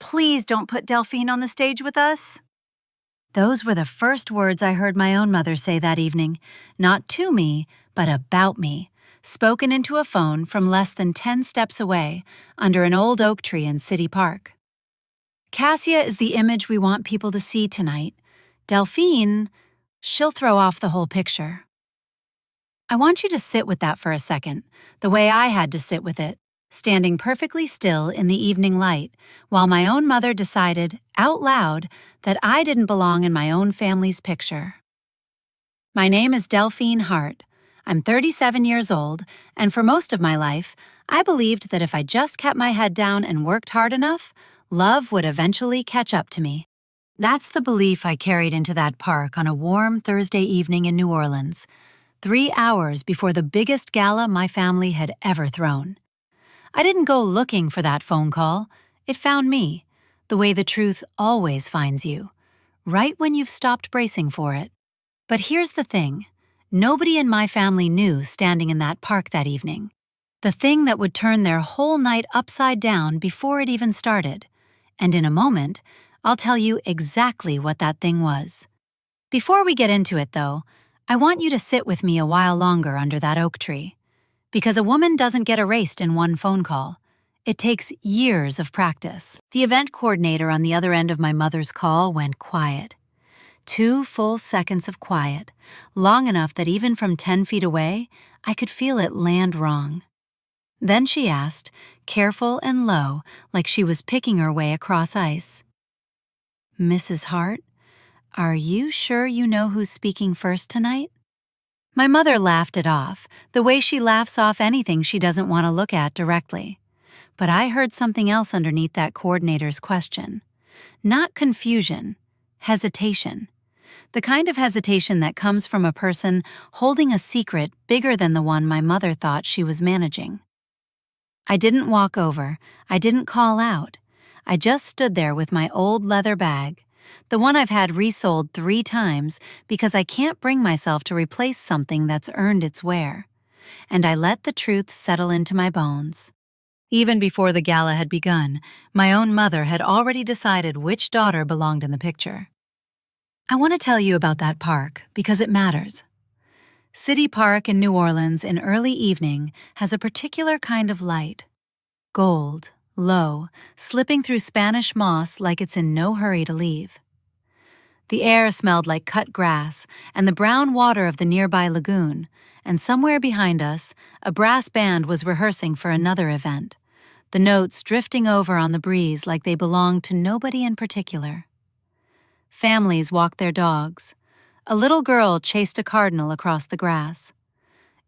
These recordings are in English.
please don't put Delphine on the stage with us." Those were the first words I heard my own mother say that evening, not to me, but about me, spoken into a phone from less than 10 steps away, under an old oak tree in City Park. Cassia is the image we want people to see tonight. Delphine, she'll throw off the whole picture. I want you to sit with that for a second, the way I had to sit with it, standing perfectly still in the evening light, while my own mother decided, out loud, that I didn't belong in my own family's picture. My name is Delphine Hart. I'm 37 years old, and for most of my life, I believed that if I just kept my head down and worked hard enough, love would eventually catch up to me. That's the belief I carried into that park on a warm Thursday evening in New Orleans, 3 hours before the biggest gala my family had ever thrown. I didn't go looking for that phone call. It found me, the way the truth always finds you, right when you've stopped bracing for it. But here's the thing. Nobody in my family knew standing in that park that evening. The thing that would turn their whole night upside down before it even started. And in a moment, I'll tell you exactly what that thing was. Before we get into it, though, I want you to sit with me a while longer under that oak tree. Because a woman doesn't get erased in one phone call. It takes years of practice. The event coordinator on the other end of my mother's call went quiet. 2 full seconds of quiet, long enough that even from 10 feet away, I could feel it land wrong. Then she asked, careful and low, like she was picking her way across ice. "Mrs. Hart, are you sure you know who's speaking first tonight?" My mother laughed it off, the way she laughs off anything she doesn't want to look at directly. But I heard something else underneath that coordinator's question. Not confusion, hesitation. The kind of hesitation that comes from a person holding a secret bigger than the one my mother thought she was managing. I didn't walk over, I didn't call out. I just stood there with my old leather bag, the one I've had resold 3 times because I can't bring myself to replace something that's earned its wear. And I let the truth settle into my bones. Even before the gala had begun, my own mother had already decided which daughter belonged in the picture. I want to tell you about that park because it matters. City Park in New Orleans in early evening has a particular kind of light. Gold, low, slipping through Spanish moss like it's in no hurry to leave. The air smelled like cut grass and the brown water of the nearby lagoon, and somewhere behind us, a brass band was rehearsing for another event, the notes drifting over on the breeze like they belonged to nobody in particular. Families walked their dogs. A little girl chased a cardinal across the grass.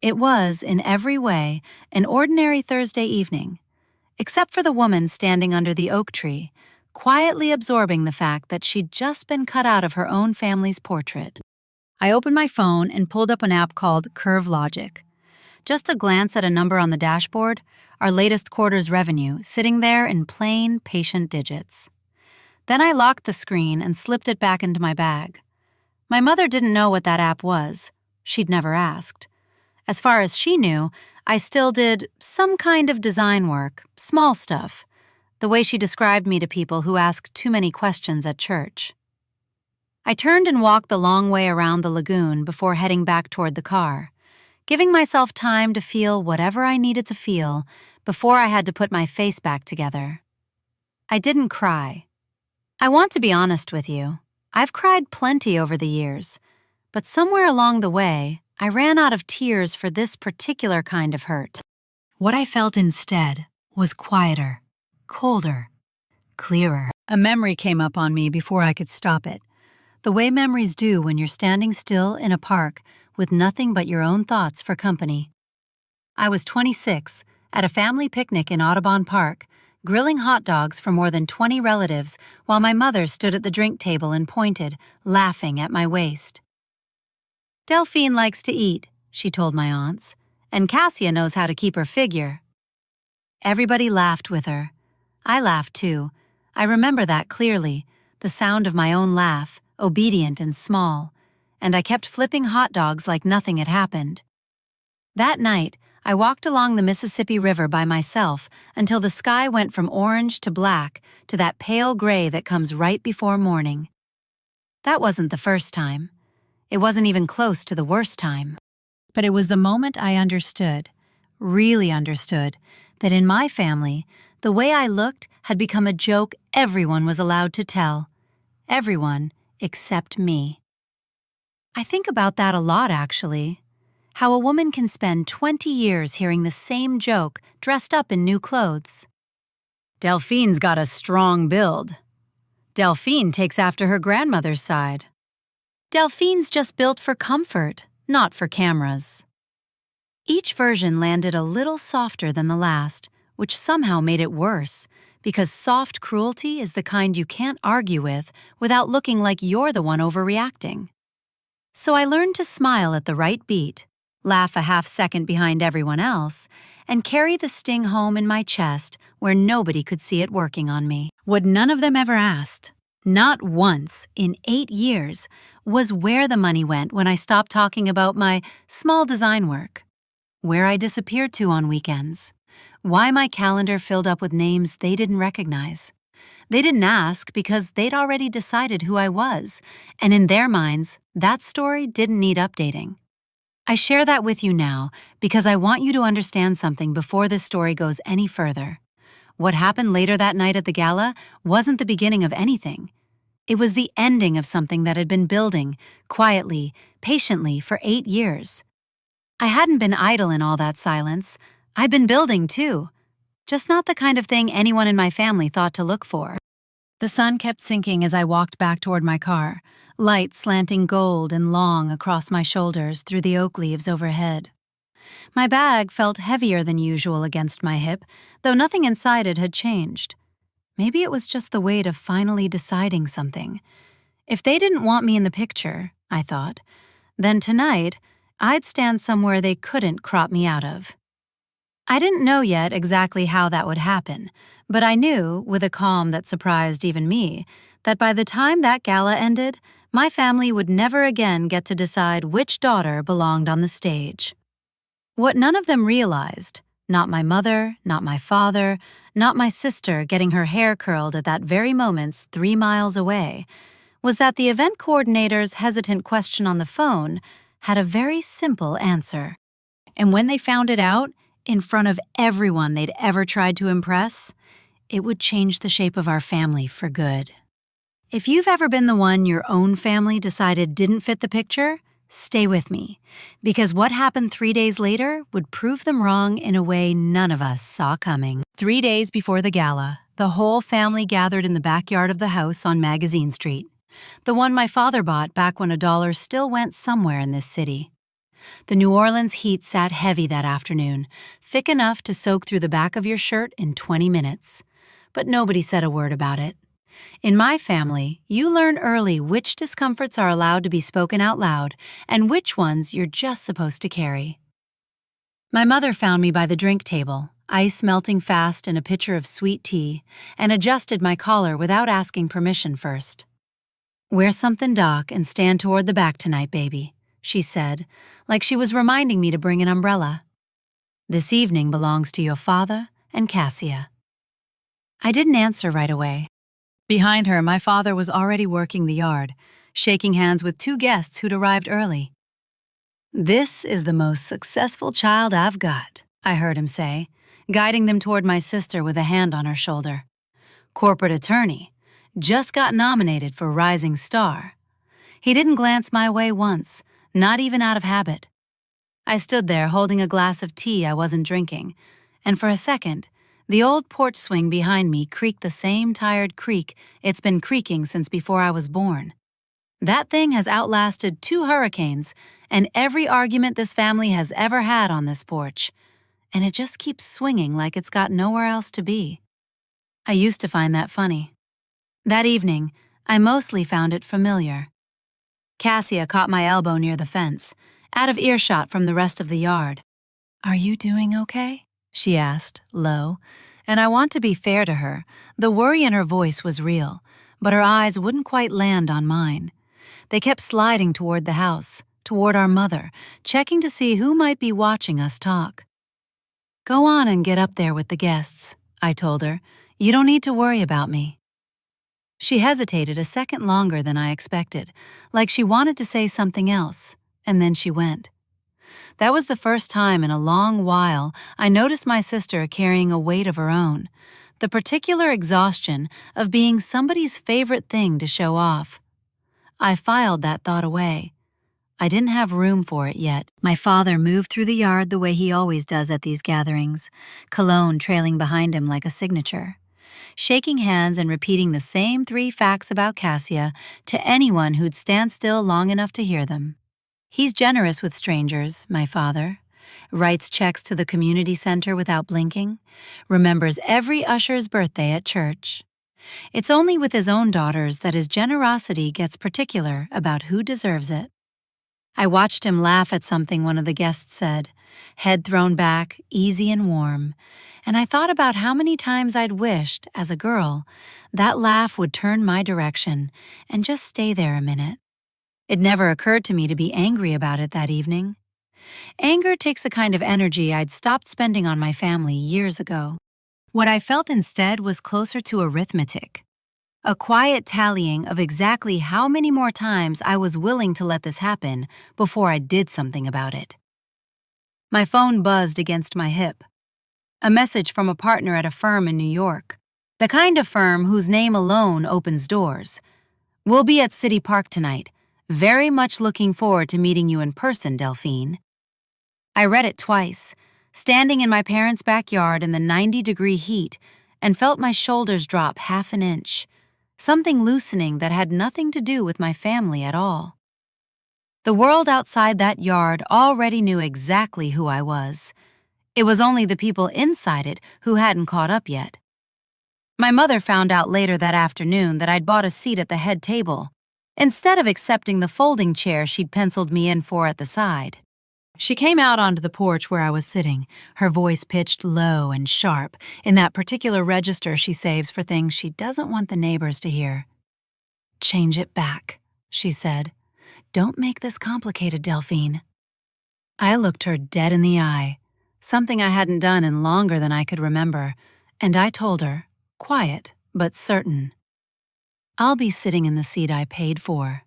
It was, in every way, an ordinary Thursday evening, except for the woman standing under the oak tree, quietly absorbing the fact that she'd just been cut out of her own family's portrait. I opened my phone and pulled up an app called Curve Logic. Just a glance at a number on the dashboard, our latest quarter's revenue sitting there in plain, patient digits. Then I locked the screen and slipped it back into my bag. My mother didn't know what that app was. She'd never asked. As far as she knew, I still did some kind of design work, small stuff, the way she described me to people who asked too many questions at church. I turned and walked the long way around the lagoon before heading back toward the car, giving myself time to feel whatever I needed to feel before I had to put my face back together. I didn't cry. I want to be honest with you. I've cried plenty over the years, but somewhere along the way, I ran out of tears for this particular kind of hurt. What I felt instead was quieter, colder, clearer. A memory came up on me before I could stop it, the way memories do when you're standing still in a park with nothing but your own thoughts for company. I was 26, at a family picnic in Audubon Park, grilling hot dogs for more than 20 relatives while my mother stood at the drink table and pointed, laughing at my waist. "Delphine likes to eat," she told my aunts, "and Cassia knows how to keep her figure." Everybody laughed with her. I laughed too. I remember that clearly, the sound of my own laugh, obedient and small, and I kept flipping hot dogs like nothing had happened. That night, I walked along the Mississippi River by myself until the sky went from orange to black to that pale gray that comes right before morning. That wasn't the first time. It wasn't even close to the worst time. But it was the moment I understood, really understood, that in my family, the way I looked had become a joke everyone was allowed to tell. Everyone except me. I think about that a lot, actually. How a woman can spend 20 years hearing the same joke dressed up in new clothes. Delphine's got a strong build. Delphine takes after her grandmother's side. Delphine's just built for comfort, not for cameras. Each version landed a little softer than the last, which somehow made it worse, because soft cruelty is the kind you can't argue with without looking like you're the one overreacting. So I learned to smile at the right beat, laugh a half second behind everyone else, and carry the sting home in my chest where nobody could see it working on me. What none of them ever asked, not once in 8 years, was where the money went when I stopped talking about my small design work, where I disappeared to on weekends, why my calendar filled up with names they didn't recognize. They didn't ask because they'd already decided who I was, and in their minds, that story didn't need updating. I share that with you now because I want you to understand something before this story goes any further. What happened later that night at the gala wasn't the beginning of anything. It was the ending of something that had been building, quietly, patiently, for 8 years. I hadn't been idle in all that silence. I'd been building, too. Just not the kind of thing anyone in my family thought to look for. The sun kept sinking as I walked back toward my car, light slanting gold and long across my shoulders through the oak leaves overhead. My bag felt heavier than usual against my hip, though nothing inside it had changed. Maybe it was just the weight of finally deciding something. If they didn't want me in the picture, I thought, then tonight I'd stand somewhere they couldn't crop me out of. I didn't know yet exactly how that would happen, but I knew, with a calm that surprised even me, that by the time that gala ended, my family would never again get to decide which daughter belonged on the stage. What none of them realized, not my mother, not my father, not my sister getting her hair curled at that very moment 3 miles away, was that the event coordinator's hesitant question on the phone had a very simple answer. And when they found it out, in front of everyone they'd ever tried to impress, it would change the shape of our family for good. If you've ever been the one your own family decided didn't fit the picture, stay with me, because what happened 3 days later would prove them wrong in a way none of us saw coming. 3 days before the gala, the whole family gathered in the backyard of the house on Magazine Street, the one my father bought back when $1 still went somewhere in this city. The New Orleans heat sat heavy that afternoon, thick enough to soak through the back of your shirt in 20 minutes. But nobody said a word about it. In my family, you learn early which discomforts are allowed to be spoken out loud and which ones you're just supposed to carry. My mother found me by the drink table, ice melting fast in a pitcher of sweet tea, and adjusted my collar without asking permission first. "Wear something dark and stand toward the back tonight, baby," she said, like she was reminding me to bring an umbrella. "This evening belongs to your father and Cassia." I didn't answer right away. Behind her, my father was already working the yard, shaking hands with 2 guests who'd arrived early. "This is the most successful child I've got," I heard him say, guiding them toward my sister with a hand on her shoulder. "Corporate attorney, just got nominated for Rising Star." He didn't glance my way once, not even out of habit. I stood there holding a glass of tea I wasn't drinking, and for a second, the old porch swing behind me creaked the same tired creak it's been creaking since before I was born. That thing has outlasted 2 hurricanes and every argument this family has ever had on this porch, and it just keeps swinging like it's got nowhere else to be. I used to find that funny. That evening, I mostly found it familiar. Cassia caught my elbow near the fence, out of earshot from the rest of the yard. "Are you doing okay?" she asked, low, and I want to be fair to her. The worry in her voice was real, but her eyes wouldn't quite land on mine. They kept sliding toward the house, toward our mother, checking to see who might be watching us talk. "Go on and get up there with the guests," I told her. "You don't need to worry about me." She hesitated a second longer than I expected, like she wanted to say something else, and then she went. That was the first time in a long while I noticed my sister carrying a weight of her own, the particular exhaustion of being somebody's favorite thing to show off. I filed that thought away. I didn't have room for it yet. My father moved through the yard the way he always does at these gatherings, cologne trailing behind him like a signature, shaking hands and repeating the same 3 facts about Cassia to anyone who'd stand still long enough to hear them. He's generous with strangers, my father, writes checks to the community center without blinking, remembers every usher's birthday at church. It's only with his own daughters that his generosity gets particular about who deserves it. I watched him laugh at something one of the guests said, head thrown back, easy and warm, and I thought about how many times I'd wished, as a girl, that laugh would turn my direction and just stay there a minute. It never occurred to me to be angry about it that evening. Anger takes a kind of energy I'd stopped spending on my family years ago. What I felt instead was closer to arithmetic, a quiet tallying of exactly how many more times I was willing to let this happen before I did something about it. My phone buzzed against my hip. A message from a partner at a firm in New York, the kind of firm whose name alone opens doors. "We'll be at City Park tonight. Very much looking forward to meeting you in person, Delphine." I read it twice, standing in my parents' backyard in the 90-degree heat, and felt my shoulders drop half an inch, something loosening that had nothing to do with my family at all. The world outside that yard already knew exactly who I was. It was only the people inside it who hadn't caught up yet. My mother found out later that afternoon that I'd bought a seat at the head table, instead of accepting the folding chair she'd penciled me in for at the side. She came out onto the porch where I was sitting, her voice pitched low and sharp in that particular register she saves for things she doesn't want the neighbors to hear. "Change it back," she said. "Don't make this complicated, Delphine." I looked her dead in the eye, something I hadn't done in longer than I could remember, and I told her, quiet but certain, "I'll be sitting in the seat I paid for."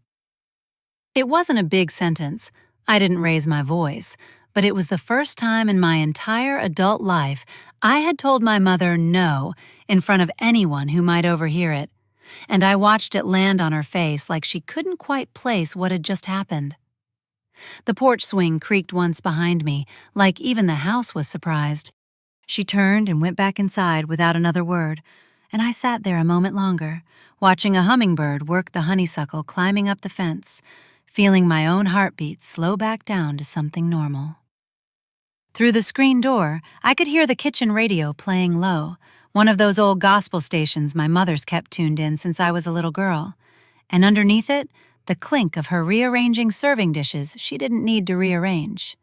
It wasn't a big sentence. I didn't raise my voice, but it was the first time in my entire adult life I had told my mother no in front of anyone who might overhear it, and I watched it land on her face like she couldn't quite place what had just happened. The porch swing creaked once behind me, like even the house was surprised. She turned and went back inside without another word, and I sat there a moment longer, watching a hummingbird work the honeysuckle climbing up the fence, feeling my own heartbeat slow back down to something normal. Through the screen door, I could hear the kitchen radio playing low, one of those old gospel stations my mother's kept tuned in since I was a little girl, and underneath it, the clink of her rearranging serving dishes she didn't need to rearrange.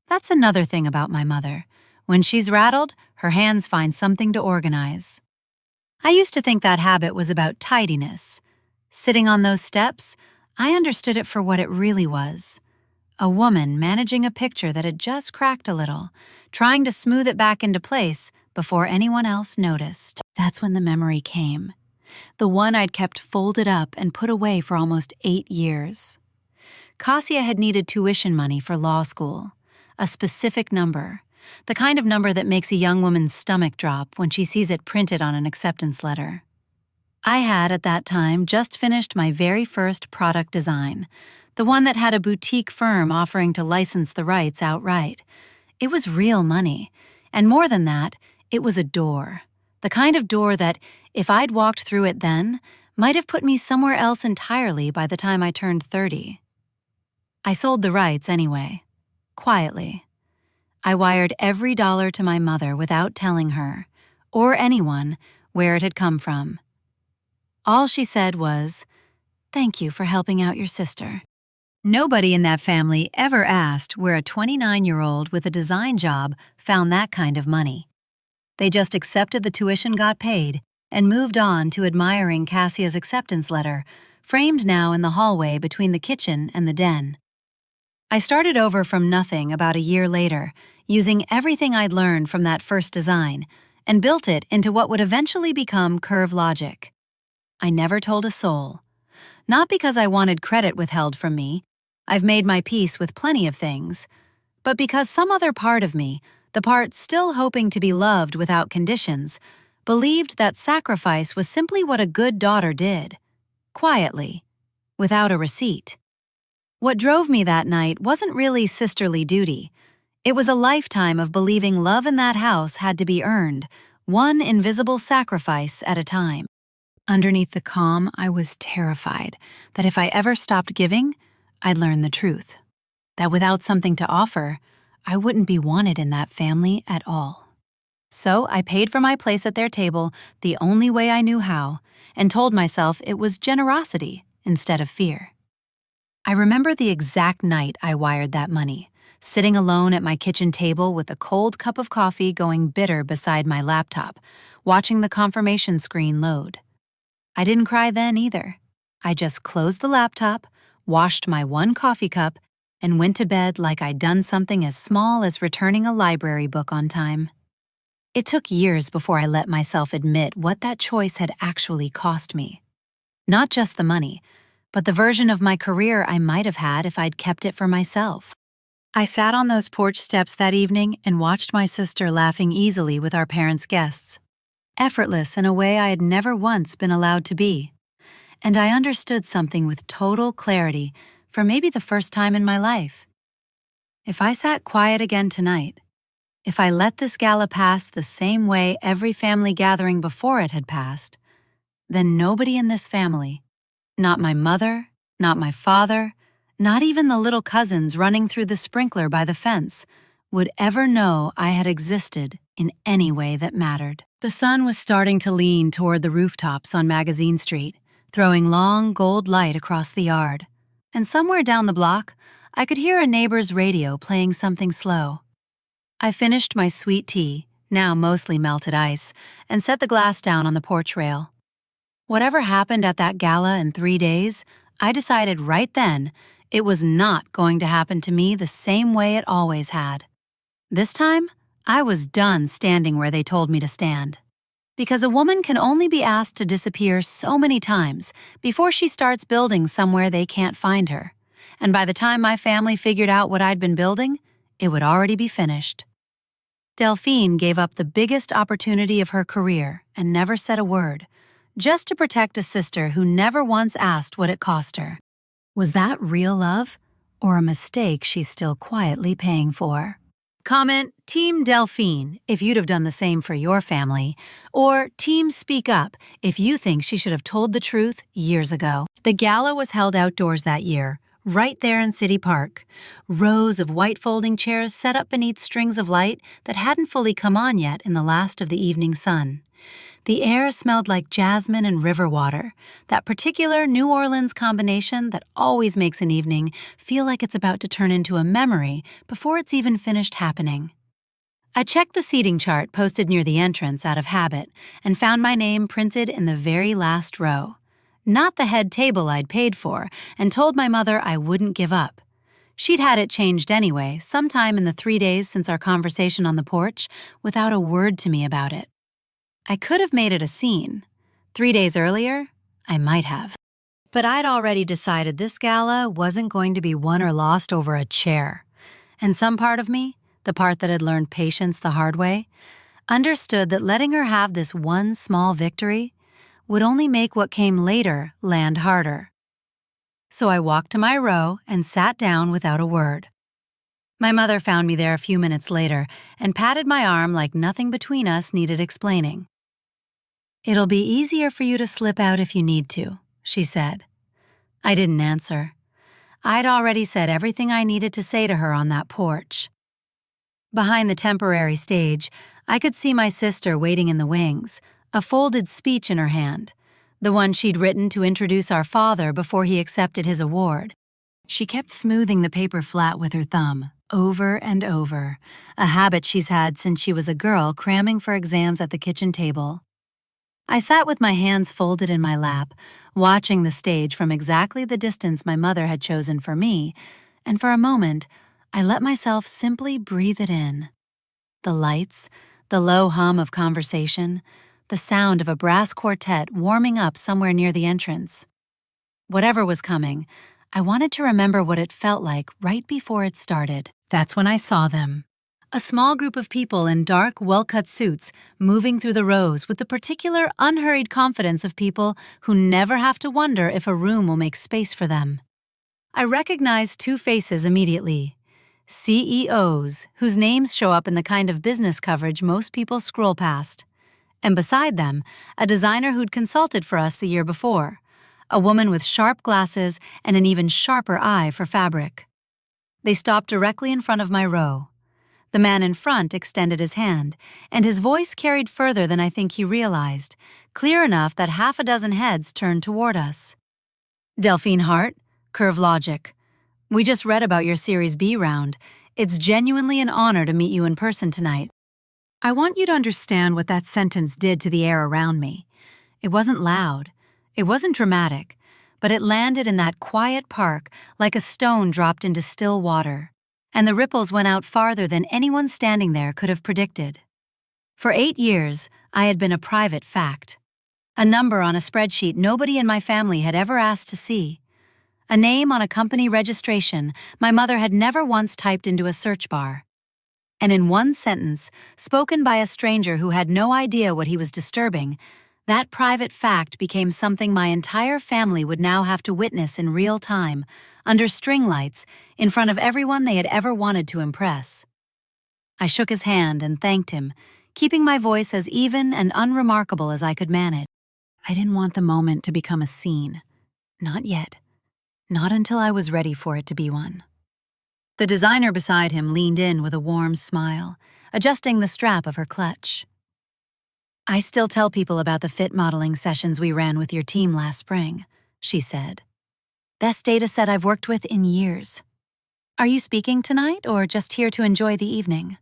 That's another thing about my mother. When she's rattled, her hands find something to organize. I used to think that habit was about tidiness. Sitting on those steps, I understood it for what it really was. A woman managing a picture that had just cracked a little, trying to smooth it back into place before anyone else noticed. That's when the memory came. The one I'd kept folded up and put away for almost 8 years. Cassia had needed tuition money for law school, a specific number, the kind of number that makes a young woman's stomach drop when she sees it printed on an acceptance letter. I had, at that time, just finished my very first product design, the one that had a boutique firm offering to license the rights outright. It was real money, and more than that, it was a door, the kind of door that, if I'd walked through it then, might have put me somewhere else entirely by the time I turned 30. I sold the rights anyway, quietly. I wired every dollar to my mother without telling her, or anyone, where it had come from. All she said was, "Thank you for helping out your sister." Nobody in that family ever asked where a 29-year-old with a design job found that kind of money. They just accepted the tuition got paid and moved on to admiring Cassia's acceptance letter, framed now in the hallway between the kitchen and the den. I started over from nothing about a year later, using everything I'd learned from that first design, and built it into what would eventually become Curve Logic. I never told a soul. Not because I wanted credit withheld from me, I've made my peace with plenty of things, but because some other part of me, the part still hoping to be loved without conditions, believed that sacrifice was simply what a good daughter did, quietly, without a receipt. What drove me that night wasn't really sisterly duty. It was a lifetime of believing love in that house had to be earned, one invisible sacrifice at a time. Underneath the calm, I was terrified that if I ever stopped giving, I'd learn the truth. That without something to offer, I wouldn't be wanted in that family at all. So I paid for my place at their table the only way I knew how, and told myself it was generosity instead of fear. I remember the exact night I wired that money, sitting alone at my kitchen table with a cold cup of coffee going bitter beside my laptop, watching the confirmation screen load. I didn't cry then either. I just closed the laptop, washed my one coffee cup, and went to bed like I'd done something as small as returning a library book on time. It took years before I let myself admit what that choice had actually cost me. Not just the money, but the version of my career I might have had if I'd kept it for myself. I sat on those porch steps that evening and watched my sister laughing easily with our parents' guests, effortless in a way I had never once been allowed to be. And I understood something with total clarity for maybe the first time in my life. If I sat quiet again tonight, if I let this gala pass the same way every family gathering before it had passed, then nobody in this family, not my mother, not my father, not even the little cousins running through the sprinkler by the fence, would ever know I had existed in any way that mattered. The sun was starting to lean toward the rooftops on Magazine Street, throwing long gold light across the yard. And somewhere down the block, I could hear a neighbor's radio playing something slow. I finished my sweet tea, now mostly melted ice, and set the glass down on the porch rail. Whatever happened at that gala in 3 days, I decided right then it was not going to happen to me the same way it always had. This time, I was done standing where they told me to stand. Because a woman can only be asked to disappear so many times before she starts building somewhere they can't find her. And by the time my family figured out what I'd been building, it would already be finished. Delphine gave up the biggest opportunity of her career and never said a word, just to protect a sister who never once asked what it cost her. Was that real love, or a mistake she's still quietly paying for? Comment Team Delphine if you'd have done the same for your family, or Team Speak Up if you think she should have told the truth years ago. The gala was held outdoors that year, right there in City Park. Rows of white folding chairs set up beneath strings of light that hadn't fully come on yet in the last of the evening sun. The air smelled like jasmine and river water, that particular New Orleans combination that always makes an evening feel like it's about to turn into a memory before it's even finished happening. I checked the seating chart posted near the entrance out of habit and found my name printed in the very last row. Not the head table I'd paid for, and told my mother I wouldn't give up. She'd had it changed anyway, sometime in the 3 days since our conversation on the porch, without a word to me about it. I could have made it a scene. 3 days earlier, I might have. But I'd already decided this gala wasn't going to be won or lost over a chair. And some part of me, the part that had learned patience the hard way, understood that letting her have this one small victory would only make what came later land harder. So I walked to my row and sat down without a word. My mother found me there a few minutes later and patted my arm like nothing between us needed explaining. "It'll be easier for you to slip out if you need to," she said. I didn't answer. I'd already said everything I needed to say to her on that porch. Behind the temporary stage, I could see my sister waiting in the wings, a folded speech in her hand, the one she'd written to introduce our father before he accepted his award. She kept smoothing the paper flat with her thumb, over and over, a habit she's had since she was a girl cramming for exams at the kitchen table. I sat with my hands folded in my lap, watching the stage from exactly the distance my mother had chosen for me, and for a moment, I let myself simply breathe it in. The lights, the low hum of conversation, the sound of a brass quartet warming up somewhere near the entrance. Whatever was coming, I wanted to remember what it felt like right before it started. That's when I saw them. A small group of people in dark, well-cut suits moving through the rows with the particular unhurried confidence of people who never have to wonder if a room will make space for them. I recognized two faces immediately. CEOs, whose names show up in the kind of business coverage most people scroll past. And beside them, a designer who'd consulted for us the year before, a woman with sharp glasses and an even sharper eye for fabric. They stopped directly in front of my row. The man in front extended his hand, and his voice carried further than I think he realized, clear enough that half a dozen heads turned toward us. Delphine Hart, Curve Logic. We just read about your Series B round. It's genuinely an honor to meet you in person tonight. I want you to understand what that sentence did to the air around me. It wasn't loud. It wasn't dramatic, but it landed in that quiet park like a stone dropped into still water, and the ripples went out farther than anyone standing there could have predicted. For 8 years, I had been a private fact. A number on a spreadsheet nobody in my family had ever asked to see. A name on a company registration my mother had never once typed into a search bar. And in one sentence, spoken by a stranger who had no idea what he was disturbing, that private fact became something my entire family would now have to witness in real time, under string lights, in front of everyone they had ever wanted to impress. I shook his hand and thanked him, keeping my voice as even and unremarkable as I could manage. I didn't want the moment to become a scene. Not yet. Not until I was ready for it to be one. The designer beside him leaned in with a warm smile, adjusting the strap of her clutch. I still tell people about the fit modeling sessions we ran with your team last spring, she said. Best data set I've worked with in years. Are you speaking tonight or just here to enjoy the evening?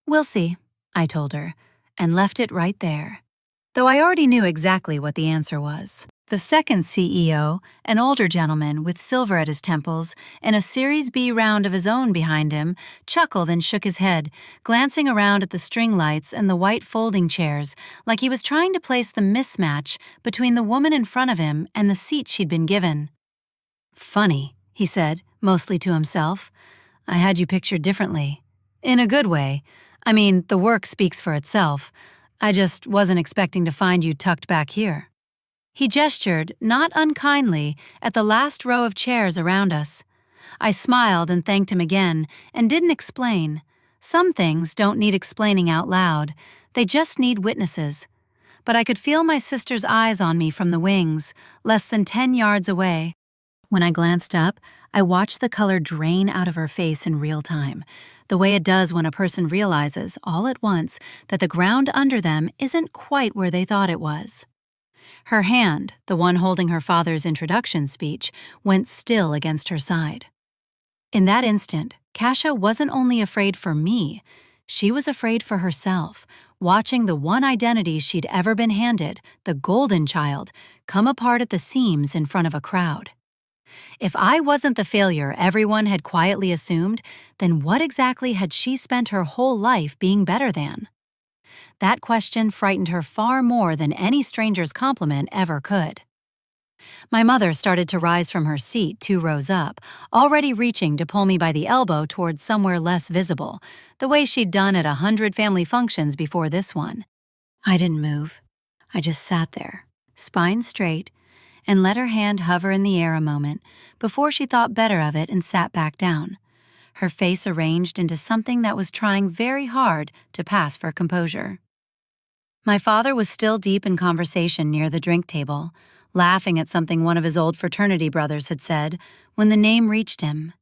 We'll see, I told her, and left it right there, though I already knew exactly what the answer was. The second CEO, an older gentleman with silver at his temples and a Series B round of his own behind him, chuckled and shook his head, glancing around at the string lights and the white folding chairs like he was trying to place the mismatch between the woman in front of him and the seat she'd been given. Funny, he said, mostly to himself. I had you pictured differently. In a good way. I mean, the work speaks for itself. I just wasn't expecting to find you tucked back here. He gestured, not unkindly, at the last row of chairs around us. I smiled and thanked him again, and didn't explain. Some things don't need explaining out loud. They just need witnesses. But I could feel my sister's eyes on me from the wings, less than 10 yards away. When I glanced up, I watched the color drain out of her face in real time, the way it does when a person realizes, all at once, that the ground under them isn't quite where they thought it was. Her hand, the one holding her father's introduction speech, went still against her side. In that instant, Cassia wasn't only afraid for me, she was afraid for herself, watching the one identity she'd ever been handed, the golden child, come apart at the seams in front of a crowd. If I wasn't the failure everyone had quietly assumed, then what exactly had she spent her whole life being better than? That question frightened her far more than any stranger's compliment ever could. My mother started to rise from her seat 2 rows up, already reaching to pull me by the elbow towards somewhere less visible, the way she'd done at 100 family functions before this one. I didn't move. I just sat there, spine straight, and let her hand hover in the air a moment before she thought better of it and sat back down, her face arranged into something that was trying very hard to pass for composure. My father was still deep in conversation near the drink table, laughing at something one of his old fraternity brothers had said when the name reached him.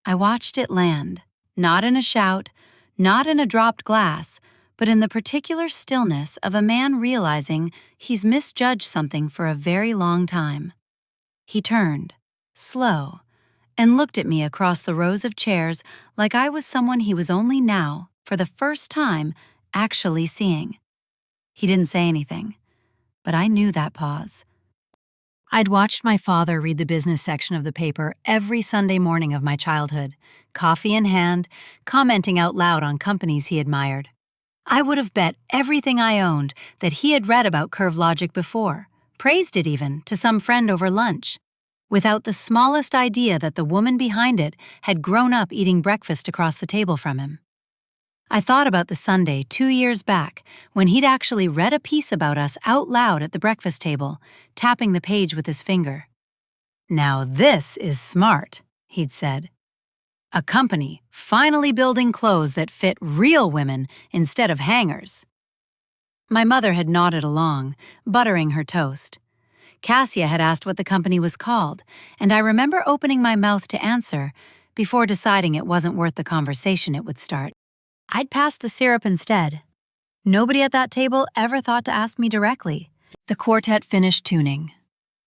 I watched it land, not in a shout, not in a dropped glass, but in the particular stillness of a man realizing he's misjudged something for a very long time. He turned, slow, and looked at me across the rows of chairs like I was someone he was only now, for the first time, actually seeing. He didn't say anything, but I knew that pause. I'd watched my father read the business section of the paper every Sunday morning of my childhood, coffee in hand, commenting out loud on companies he admired. I would have bet everything I owned that he had read about curve logic before, praised it even to some friend over lunch, without the smallest idea that the woman behind it had grown up eating breakfast across the table from him. I thought about the Sunday 2 years back when he'd actually read a piece about us out loud at the breakfast table, tapping the page with his finger. "Now this is smart," he'd said. "A company finally building clothes that fit real women instead of hangers." My mother had nodded along, buttering her toast. Cassia had asked what the company was called, and I remember opening my mouth to answer before deciding it wasn't worth the conversation it would start. I'd pass the syrup instead. Nobody at that table ever thought to ask me directly. The quartet finished tuning.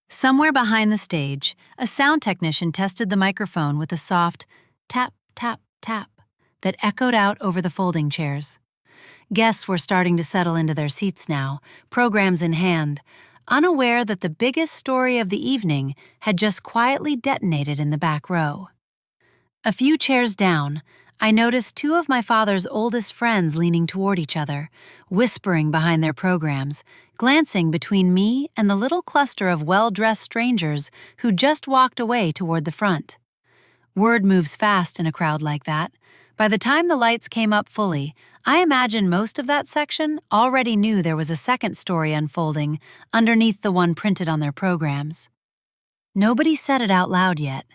Somewhere behind the stage, a sound technician tested the microphone with a soft tap, tap, tap that echoed out over the folding chairs. Guests were starting to settle into their seats now, programs in hand, unaware that the biggest story of the evening had just quietly detonated in the back row. A few chairs down, I noticed two of my father's oldest friends leaning toward each other, whispering behind their programs, glancing between me and the little cluster of well-dressed strangers who just walked away toward the front. Word moves fast in a crowd like that. By the time the lights came up fully, I imagine most of that section already knew there was a second story unfolding underneath the one printed on their programs. Nobody said it out loud yet,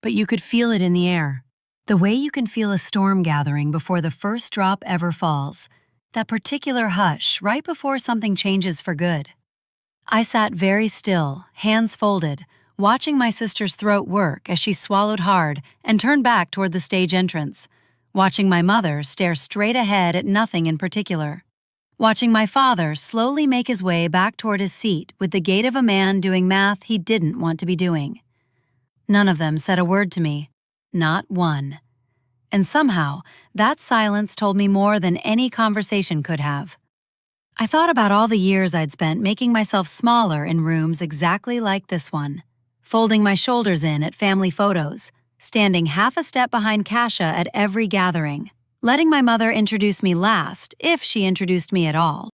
but you could feel it in the air. The way you can feel a storm gathering before the first drop ever falls, that particular hush right before something changes for good. I sat very still, hands folded, watching my sister's throat work as she swallowed hard and turned back toward the stage entrance, watching my mother stare straight ahead at nothing in particular, watching my father slowly make his way back toward his seat with the gait of a man doing math he didn't want to be doing. None of them said a word to me. Not one. And somehow, that silence told me more than any conversation could have. I thought about all the years I'd spent making myself smaller in rooms exactly like this one, folding my shoulders in at family photos, standing half a step behind Cassia at every gathering, letting my mother introduce me last, if she introduced me at all.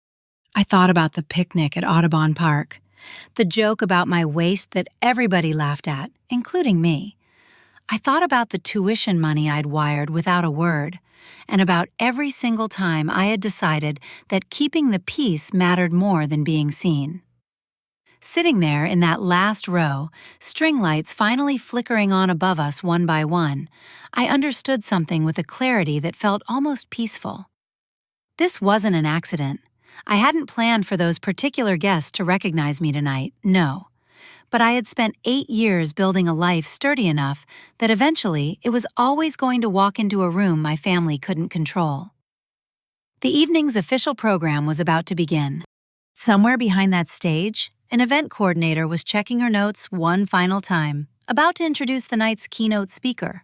I thought about the picnic at Audubon Park, the joke about my waist that everybody laughed at, including me. I thought about the tuition money I'd wired without a word, and about every single time I had decided that keeping the peace mattered more than being seen. Sitting there in that last row, string lights finally flickering on above us one by one, I understood something with a clarity that felt almost peaceful. This wasn't an accident. I hadn't planned for those particular guests to recognize me tonight, no. But I had spent 8 years building a life sturdy enough that eventually it was always going to walk into a room my family couldn't control. The evening's official program was about to begin. Somewhere behind that stage, an event coordinator was checking her notes one final time, about to introduce the night's keynote speaker,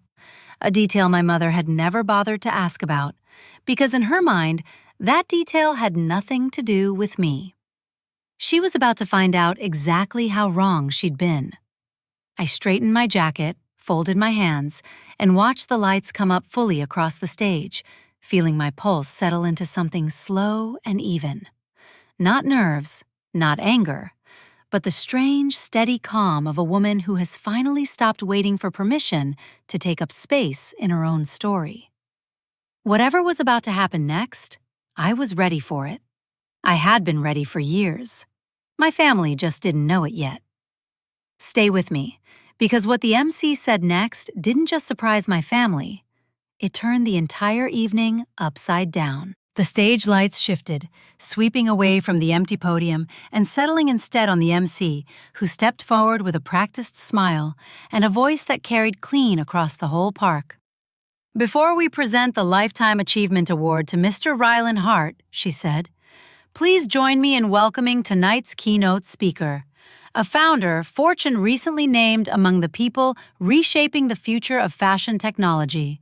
a detail my mother had never bothered to ask about, because in her mind, that detail had nothing to do with me. She was about to find out exactly how wrong she'd been. I straightened my jacket, folded my hands, and watched the lights come up fully across the stage, feeling my pulse settle into something slow and even. Not nerves, not anger, but the strange, steady calm of a woman who has finally stopped waiting for permission to take up space in her own story. Whatever was about to happen next, I was ready for it. I had been ready for years. My family just didn't know it yet. Stay with me, because what the MC said next didn't just surprise my family. It turned the entire evening upside down. The stage lights shifted, sweeping away from the empty podium and settling instead on the MC, who stepped forward with a practiced smile and a voice that carried clean across the whole park. "Before we present the Lifetime Achievement Award to Mr. Delphine Hart," she said, "please join me in welcoming tonight's keynote speaker, a founder Fortune recently named among the people reshaping the future of fashion technology.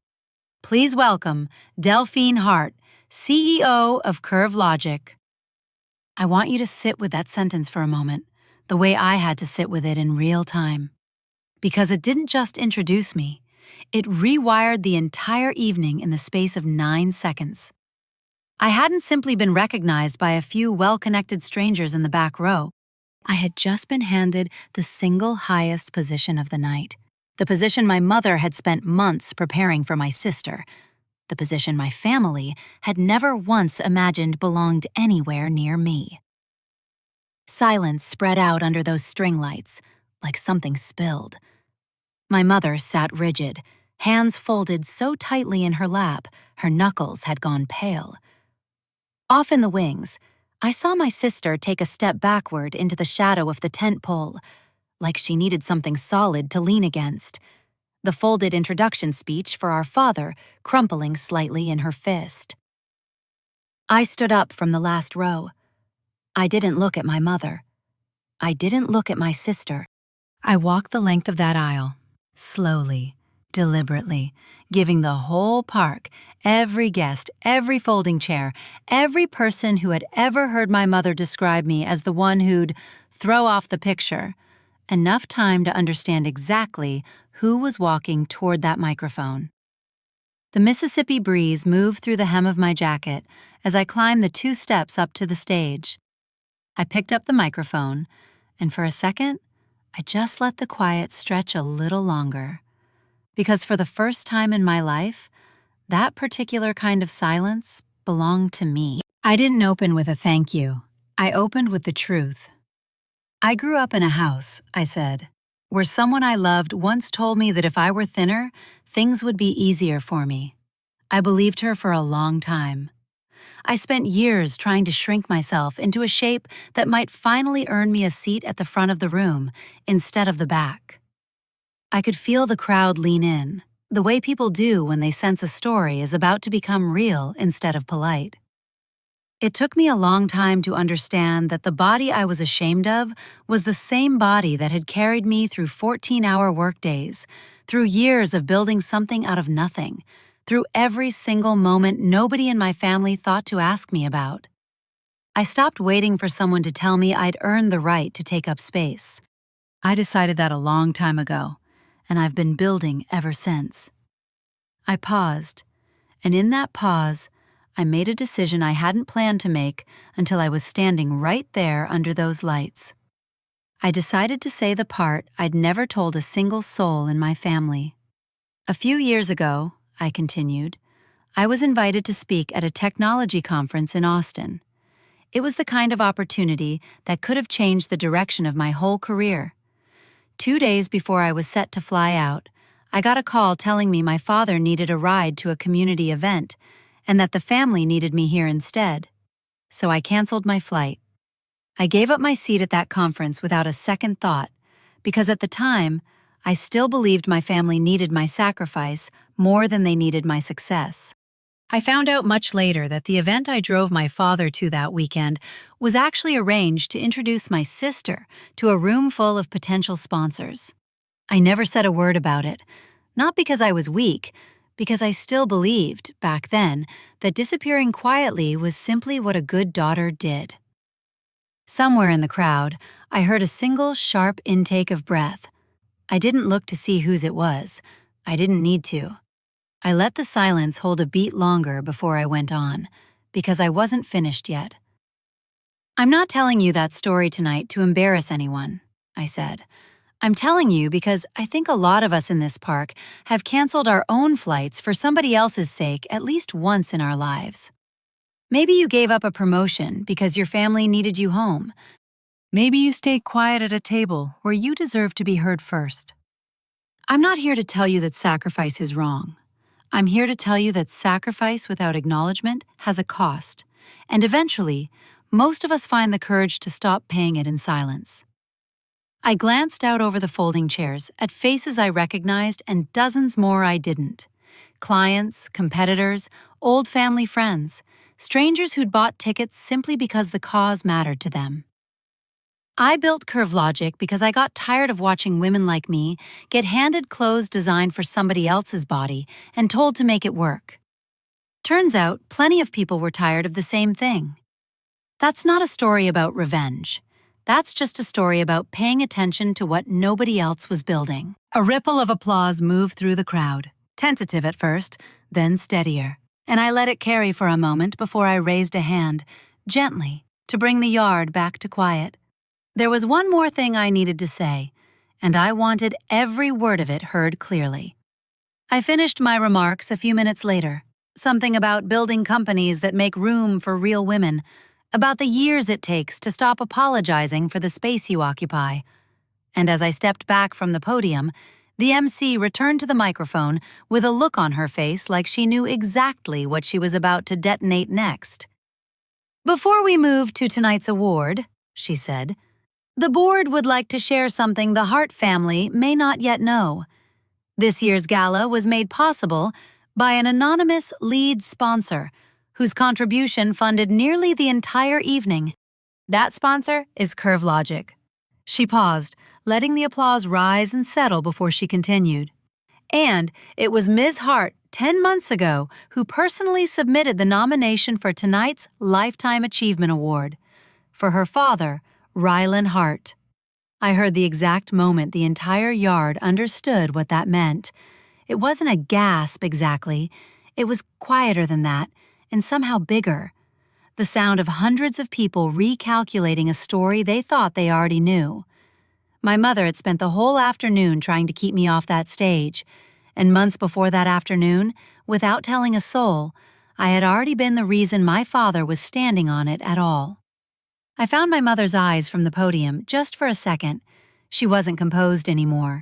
Please welcome Delphine Hart, CEO of Curve Logic." I want you to sit with that sentence for a moment, the way I had to sit with it in real time. Because it didn't just introduce me, it rewired the entire evening in the space of 9 seconds. I hadn't simply been recognized by a few well-connected strangers in the back row. I had just been handed the single highest position of the night, the position my mother had spent months preparing for my sister, the position my family had never once imagined belonged anywhere near me. Silence spread out under those string lights, like something spilled. My mother sat rigid, hands folded so tightly in her lap, her knuckles had gone pale. Off in the wings, I saw my sister take a step backward into the shadow of the tent pole, like she needed something solid to lean against, the folded introduction speech for our father crumpling slightly in her fist. I stood up from the last row. I didn't look at my mother. I didn't look at my sister. I walked the length of that aisle, slowly, deliberately, giving the whole park, every guest, every folding chair, every person who had ever heard my mother describe me as the one who'd throw off the picture, enough time to understand exactly who was walking toward that microphone. The Mississippi breeze moved through the hem of my jacket as I climbed the 2 steps up to the stage. I picked up the microphone, and for a second, I just let the quiet stretch a little longer. Because for the first time in my life, that particular kind of silence belonged to me. I didn't open with a thank you. I opened with the truth. I grew up in a house, I said, where someone I loved once told me that if I were thinner, things would be easier for me. I believed her for a long time. I spent years trying to shrink myself into a shape that might finally earn me a seat at the front of the room instead of the back. I could feel the crowd lean in, the way people do when they sense a story is about to become real instead of polite. It took me a long time to understand that the body I was ashamed of was the same body that had carried me through 14-hour workdays, through years of building something out of nothing, through every single moment nobody in my family thought to ask me about. I stopped waiting for someone to tell me I'd earned the right to take up space. I decided that a long time ago, and I've been building ever since. I paused, and in that pause, I made a decision I hadn't planned to make until I was standing right there under those lights. I decided to say the part I'd never told a single soul in my family. A few years ago, I continued, I was invited to speak at a technology conference in Austin. It was the kind of opportunity that could have changed the direction of my whole career. 2 days before I was set to fly out, I got a call telling me my father needed a ride to a community event and that the family needed me here instead. So I canceled my flight. I gave up my seat at that conference without a second thought, because at the time, I still believed my family needed my sacrifice more than they needed my success. I found out much later that the event I drove my father to that weekend was actually arranged to introduce my sister to a room full of potential sponsors. I never said a word about it, not because I was weak, because I still believed, back then, that disappearing quietly was simply what a good daughter did. Somewhere in the crowd, I heard a single sharp intake of breath. I didn't look to see whose it was. I didn't need to. I let the silence hold a beat longer before I went on, because I wasn't finished yet. I'm not telling you that story tonight to embarrass anyone, I said. I'm telling you because I think a lot of us in this park have canceled our own flights for somebody else's sake at least once in our lives. Maybe you gave up a promotion because your family needed you home. Maybe you stayed quiet at a table where you deserve to be heard first. I'm not here to tell you that sacrifice is wrong. I'm here to tell you that sacrifice without acknowledgement has a cost, and eventually, most of us find the courage to stop paying it in silence. I glanced out over the folding chairs at faces I recognized and dozens more I didn't. Clients, competitors, old family friends, strangers who'd bought tickets simply because the cause mattered to them. I built Curve Logic because I got tired of watching women like me get handed clothes designed for somebody else's body and told to make it work. Turns out, plenty of people were tired of the same thing. That's not a story about revenge. That's just a story about paying attention to what nobody else was building. A ripple of applause moved through the crowd, tentative at first, then steadier, and I let it carry for a moment before I raised a hand, gently, to bring the yard back to quiet. There was one more thing I needed to say, and I wanted every word of it heard clearly. I finished my remarks a few minutes later, something about building companies that make room for real women, about the years it takes to stop apologizing for the space you occupy. And as I stepped back from the podium, the MC returned to the microphone with a look on her face like she knew exactly what she was about to detonate next. "Before we move to tonight's award," she said, "the board would like to share something the Hart family may not yet know. This year's gala was made possible by an anonymous lead sponsor whose contribution funded nearly the entire evening. That sponsor is Curve Logic." She paused, letting the applause rise and settle before she continued. "And it was Ms. Hart 10 months ago who personally submitted the nomination for tonight's Lifetime Achievement Award for her father, Rylan Hart." I heard the exact moment the entire yard understood what that meant. It wasn't a gasp exactly. It was quieter than that, and somehow bigger. The sound of hundreds of people recalculating a story they thought they already knew. My mother had spent the whole afternoon trying to keep me off that stage, and months before that afternoon, without telling a soul, I had already been the reason my father was standing on it at all. I found my mother's eyes from the podium just for a second. She wasn't composed anymore.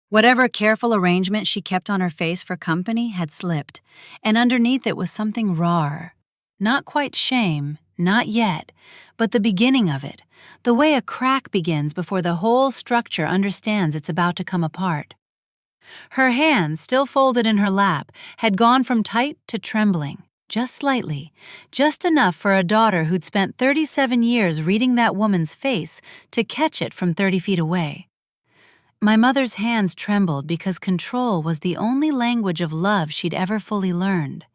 Whatever careful arrangement she kept on her face for company had slipped, and underneath it was something raw. Not quite shame, not yet, but the beginning of it, the way a crack begins before the whole structure understands it's about to come apart. Her hands, still folded in her lap, had gone from tight to trembling. Just slightly, just enough for a daughter who'd spent 37 years reading that woman's face to catch it from 30 feet away. My mother's hands trembled because control was the only language of love she'd ever fully learned.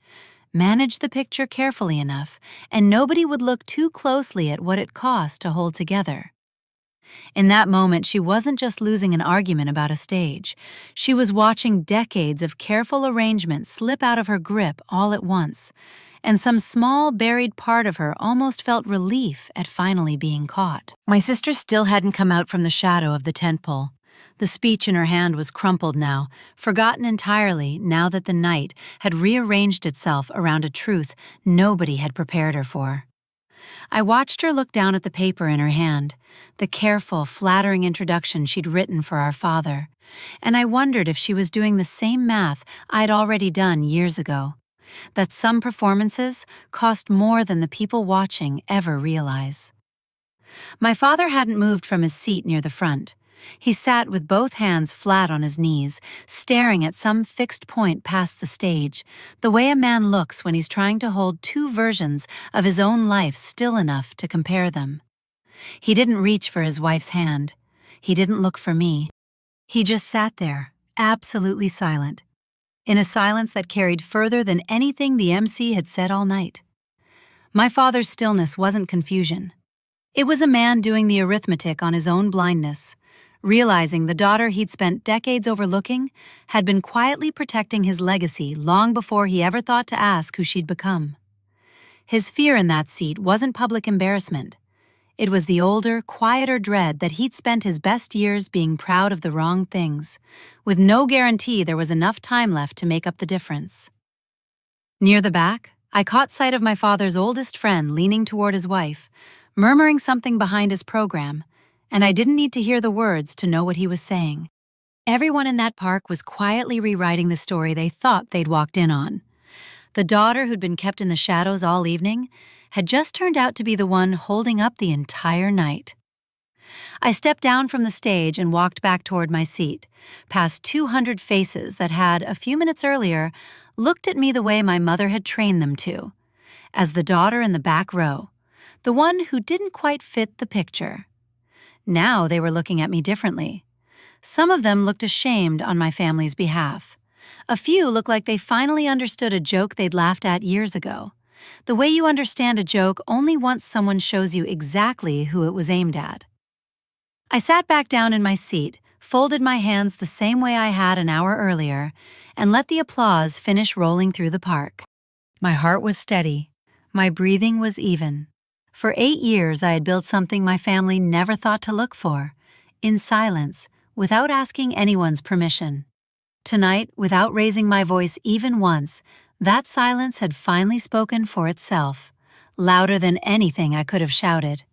Manage the picture carefully enough, and nobody would look too closely at what it cost to hold together. In that moment, she wasn't just losing an argument about a stage. She was watching decades of careful arrangement slip out of her grip all at once, and some small, buried part of her almost felt relief at finally being caught. My sister still hadn't come out from the shadow of the tent pole. The speech in her hand was crumpled now, forgotten entirely now that the night had rearranged itself around a truth nobody had prepared her for. I watched her look down at the paper in her hand, the careful, flattering introduction she'd written for our father, and I wondered if she was doing the same math I'd already done years ago, that some performances cost more than the people watching ever realize. My father hadn't moved from his seat near the front. He sat with both hands flat on his knees, staring at some fixed point past the stage, the way a man looks when he's trying to hold two versions of his own life still enough to compare them. He didn't reach for his wife's hand. He didn't look for me. He just sat there, absolutely silent, in a silence that carried further than anything the MC had said all night. My father's stillness wasn't confusion. It was a man doing the arithmetic on his own blindness, realizing the daughter he'd spent decades overlooking had been quietly protecting his legacy long before he ever thought to ask who she'd become. His fear in that seat wasn't public embarrassment. It was the older, quieter dread that he'd spent his best years being proud of the wrong things, with no guarantee there was enough time left to make up the difference. Near the back, I caught sight of my father's oldest friend leaning toward his wife, murmuring something behind his program, and I didn't need to hear the words to know what he was saying. Everyone in that park was quietly rewriting the story they thought they'd walked in on. The daughter who'd been kept in the shadows all evening had just turned out to be the one holding up the entire night. I stepped down from the stage and walked back toward my seat, past 200 faces that had, a few minutes earlier, looked at me the way my mother had trained them to, as the daughter in the back row, the one who didn't quite fit the picture. Now they were looking at me differently. Some of them looked ashamed on my family's behalf. A few looked like they finally understood a joke they'd laughed at years ago. The way you understand a joke only once someone shows you exactly who it was aimed at. I sat back down in my seat, folded my hands the same way I had an hour earlier, and let the applause finish rolling through the park. My heart was steady. My breathing was even. For 8 years, I had built something my family never thought to look for, in silence, without asking anyone's permission. Tonight, without raising my voice even once, that silence had finally spoken for itself, louder than anything I could have shouted.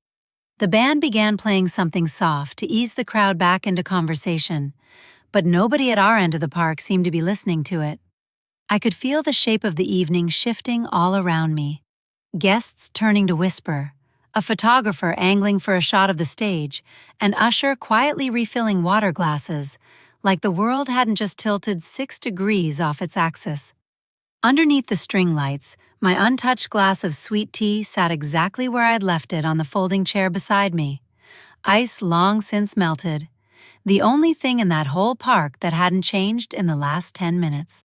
The band began playing something soft to ease the crowd back into conversation, but nobody at our end of the park seemed to be listening to it. I could feel the shape of the evening shifting all around me. Guests turning to whisper, a photographer angling for a shot of the stage, an usher quietly refilling water glasses, like the world hadn't just tilted 6 degrees off its axis. Underneath the string lights, my untouched glass of sweet tea sat exactly where I'd left it on the folding chair beside me. Ice long since melted. The only thing in that whole park that hadn't changed in the last 10 minutes.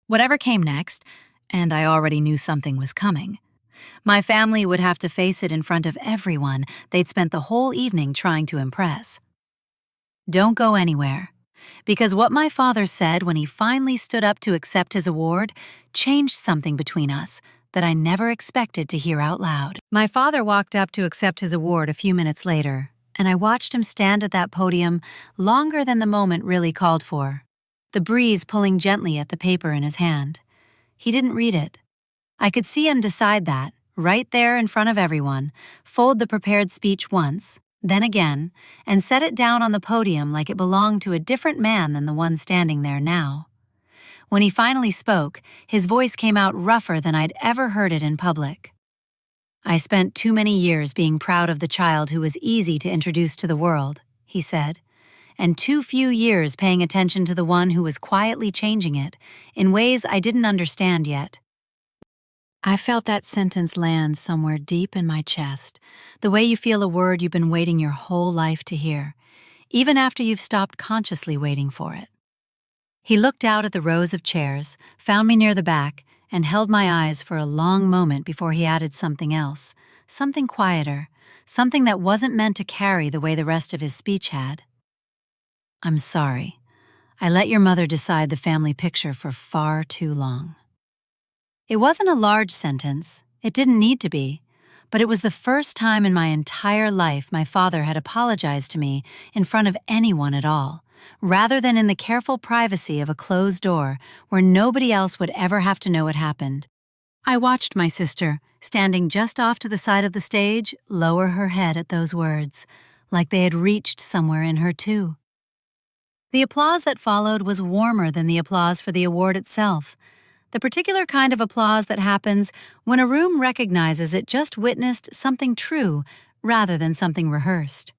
Whatever came next, and I already knew something was coming, my family would have to face it in front of everyone they'd spent the whole evening trying to impress. Don't go anywhere, because what my father said when he finally stood up to accept his award changed something between us that I never expected to hear out loud. My father walked up to accept his award a few minutes later, and I watched him stand at that podium longer than the moment really called for, the breeze pulling gently at the paper in his hand. He didn't read it. I could see him decide that, right there in front of everyone, fold the prepared speech once, then again, and set it down on the podium like it belonged to a different man than the one standing there now. When he finally spoke, his voice came out rougher than I'd ever heard it in public. I spent too many years being proud of the child who was easy to introduce to the world, he said, and too few years paying attention to the one who was quietly changing it, in ways I didn't understand yet. I felt that sentence land somewhere deep in my chest, the way you feel a word you've been waiting your whole life to hear, even after you've stopped consciously waiting for it. He looked out at the rows of chairs, found me near the back, and held my eyes for a long moment before he added something else, something quieter, something that wasn't meant to carry the way the rest of his speech had. I'm sorry. I let your mother decide the family picture for far too long. It wasn't a large sentence, it didn't need to be, but it was the first time in my entire life my father had apologized to me in front of anyone at all, rather than in the careful privacy of a closed door where nobody else would ever have to know it happened. I watched my sister, standing just off to the side of the stage, lower her head at those words, like they had reached somewhere in her too. The applause that followed was warmer than the applause for the award itself, the particular kind of applause that happens when a room recognizes it just witnessed something true rather than something rehearsed.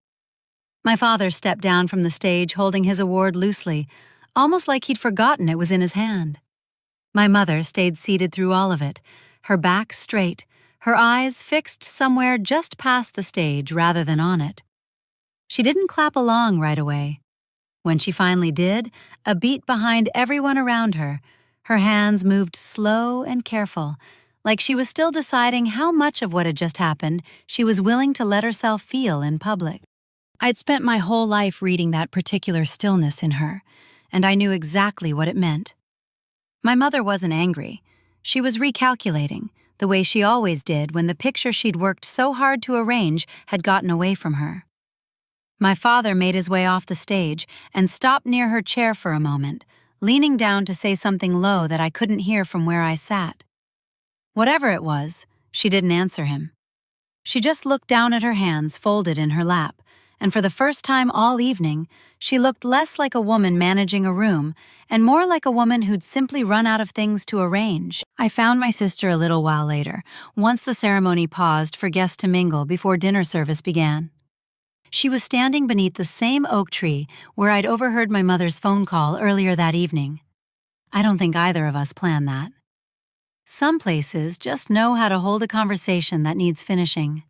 My father stepped down from the stage holding his award loosely, almost like he'd forgotten it was in his hand. My mother stayed seated through all of it, her back straight, her eyes fixed somewhere just past the stage rather than on it. She didn't clap along right away. When she finally did, a beat behind everyone around her, her hands moved slow and careful, like she was still deciding how much of what had just happened she was willing to let herself feel in public. I'd spent my whole life reading that particular stillness in her, and I knew exactly what it meant. My mother wasn't angry. She was recalculating, the way she always did when the picture she'd worked so hard to arrange had gotten away from her. My father made his way off the stage and stopped near her chair for a moment, leaning down to say something low that I couldn't hear from where I sat. Whatever it was, she didn't answer him. She just looked down at her hands folded in her lap, and for the first time all evening, she looked less like a woman managing a room and more like a woman who'd simply run out of things to arrange. I found my sister a little while later, once the ceremony paused for guests to mingle before dinner service began. She was standing beneath the same oak tree where I'd overheard my mother's phone call earlier that evening. I don't think either of us planned that. Some places just know how to hold a conversation that needs finishing.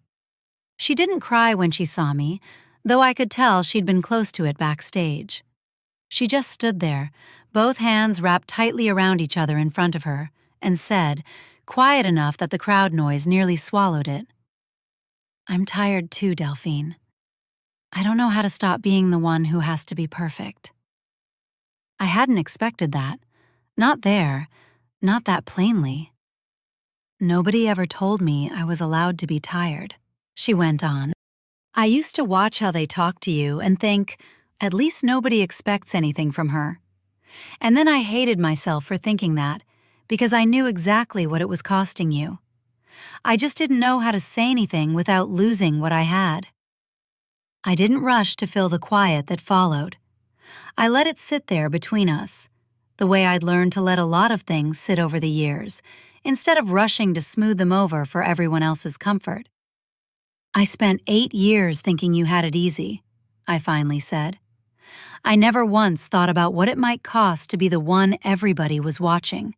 She didn't cry when she saw me, though I could tell she'd been close to it backstage. She just stood there, both hands wrapped tightly around each other in front of her, and said, quiet enough that the crowd noise nearly swallowed it, "I'm tired too, Delphine." I don't know how to stop being the one who has to be perfect. I hadn't expected that. Not there, not that plainly. Nobody ever told me I was allowed to be tired, she went on. I used to watch how they talk to you and think, at least nobody expects anything from her. And then I hated myself for thinking that, because I knew exactly what it was costing you. I just didn't know how to say anything without losing what I had. I didn't rush to fill the quiet that followed. I let it sit there between us, the way I'd learned to let a lot of things sit over the years, instead of rushing to smooth them over for everyone else's comfort. I spent 8 years thinking you had it easy, I finally said. I never once thought about what it might cost to be the one everybody was watching.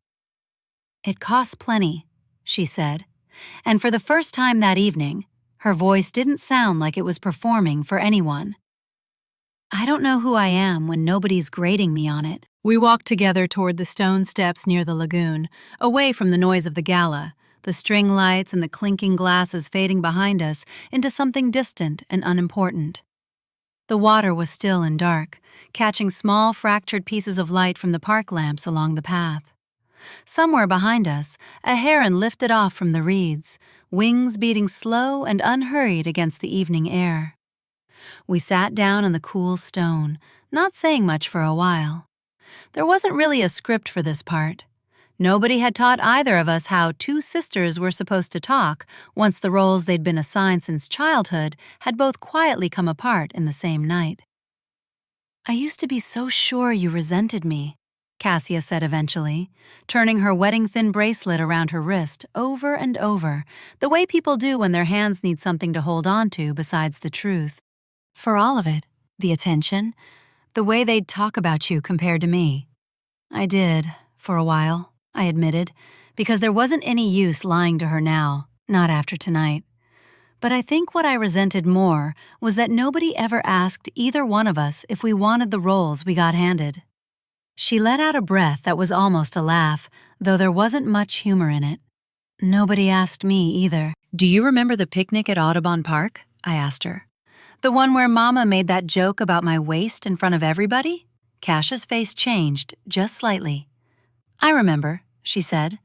It costs plenty, she said, and for the first time that evening, her voice didn't sound like it was performing for anyone. I don't know who I am when nobody's grading me on it. We walked together toward the stone steps near the lagoon, away from the noise of the gala, the string lights and the clinking glasses fading behind us into something distant and unimportant. The water was still and dark, catching small fractured pieces of light from the park lamps along the path. Somewhere behind us, a heron lifted off from the reeds, wings beating slow and unhurried against the evening air. We sat down on the cool stone, not saying much for a while. There wasn't really a script for this part. Nobody had taught either of us how two sisters were supposed to talk once the roles they'd been assigned since childhood had both quietly come apart in the same night. I used to be so sure you resented me, Cassia said eventually, turning her wedding-thin bracelet around her wrist over and over, the way people do when their hands need something to hold on to besides the truth. For all of it, the attention, the way they'd talk about you compared to me. I did, for a while, I admitted, because there wasn't any use lying to her now, not after tonight. But I think what I resented more was that nobody ever asked either one of us if we wanted the roles we got handed. She let out a breath that was almost a laugh, though there wasn't much humor in it. Nobody asked me either. Do you remember the picnic at Audubon Park? I asked her. The one where Mama made that joke about my waist in front of everybody? Cassia's face changed, just slightly. I remember, she said.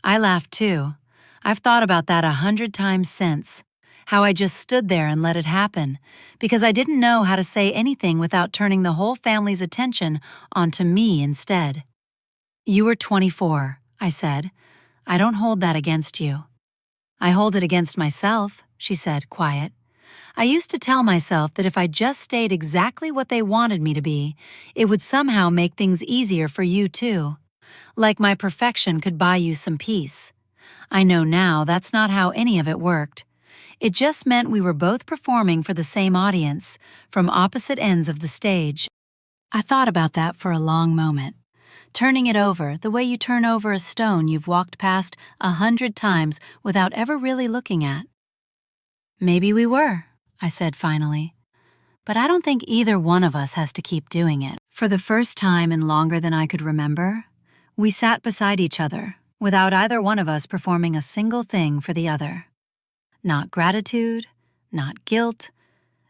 I laughed too. I've thought about that 100 times since. How I just stood there and let it happen, because I didn't know how to say anything without turning the whole family's attention onto me instead. You were 24, I said. I don't hold that against you. I hold it against myself, she said, quiet. I used to tell myself that if I just stayed exactly what they wanted me to be, it would somehow make things easier for you too. Like my perfection could buy you some peace. I know now that's not how any of it worked. It just meant we were both performing for the same audience, from opposite ends of the stage. I thought about that for a long moment, turning it over the way you turn over a stone you've walked past 100 times without ever really looking at. Maybe we were, I said finally. But I don't think either one of us has to keep doing it. For the first time in longer than I could remember, we sat beside each other, without either one of us performing a single thing for the other. Not gratitude, not guilt,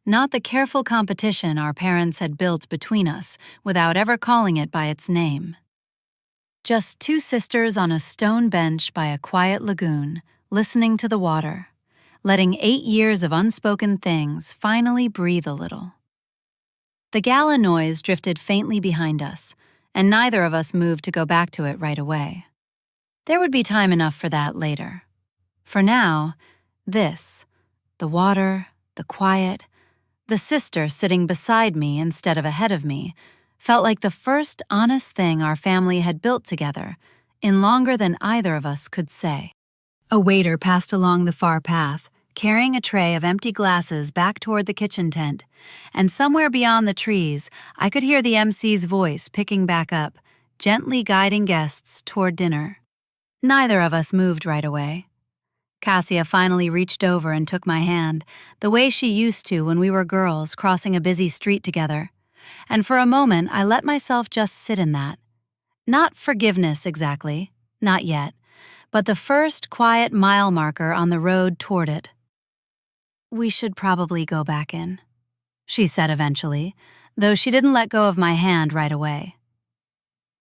not the careful competition our parents had built between us without ever calling it by its name. Just two sisters on a stone bench by a quiet lagoon, listening to the water, letting 8 years of unspoken things finally breathe a little. The gala noise drifted faintly behind us, and neither of us moved to go back to it right away. There would be time enough for that later. For now, this, the water, the quiet, the sister sitting beside me instead of ahead of me, felt like the first honest thing our family had built together in longer than either of us could say. A waiter passed along the far path, carrying a tray of empty glasses back toward the kitchen tent, and somewhere beyond the trees, I could hear the MC's voice picking back up, gently guiding guests toward dinner. Neither of us moved right away. Cassia finally reached over and took my hand, the way she used to when we were girls crossing a busy street together. And for a moment, I let myself just sit in that. Not forgiveness exactly, not yet, but the first quiet mile marker on the road toward it. We should probably go back in. she said eventually, though she didn't let go of my hand right away.